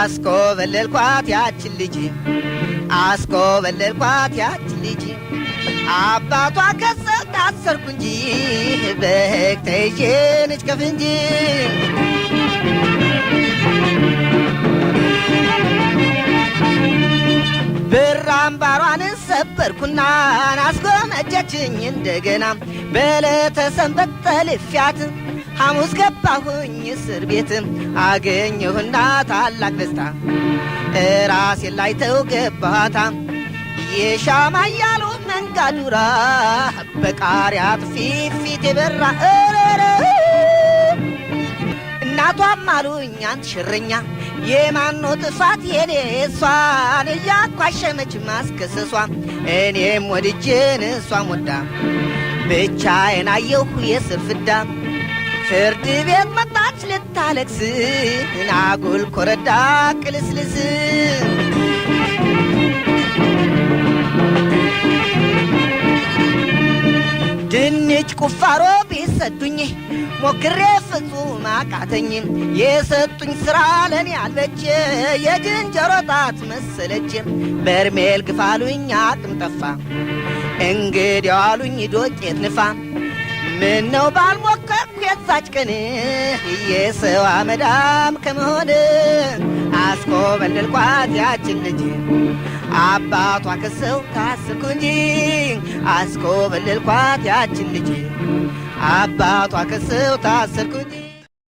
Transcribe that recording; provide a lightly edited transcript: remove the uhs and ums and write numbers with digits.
አስኮበለልኳት ያችን ልጅ አስኮበለልኳት ያችን ልጅ አባቷ ከሰው ታሰርኩ እንጂ በሕግ ተይዤ ነች ከፍንጂ ብር አምባሯን ሰበርኩና አስጎመጀችኝ እንደገና በዕለተ ሰንበት ጠልፊያት ሐሙስ ገባሁኝ እስር ቤት አገኘሁና ታላቅ ደስታ ራሴን ላይ ተውገባታ የሻማ እያሉ መንጋዱራ በቃሪያ ፊት የበራ እናቷም አሉኝ አንተ ሽረኛ የማኖ ጥፋት የኔ እሷን እያኳሸመች ማስከሰሷ እኔም ወድጄን እሷም ወዳ ብቻዬን አየሁ የስር ፍዳ ፍርድ ቤት መጣች ልታለቅስ አጉል ኮረዳ ቅልስልስ ድንች ቁፋሮ ቢሰዱኝ ሞክሬ ፍጹም አቃተኝ የሰጡኝ ሥራ ለኔ አልበጀ የዝንጀሮ ጣት መሰለች በርሜል ግፋሉኝ አቅም ጠፋ እንግዲያው አሉኝ ዶቄት ንፋ ምነው ባልሞከርኩ የዛች ቀን የሰው አመዳም ከመሆን አስኮበለልኳት ያችን ልጅ አባቷ ከሰው ታሰርኩ እንጂ አስኮበለልኳት ያችን ልጅ አባቷ ከሰው ታሰርኩ እንጂ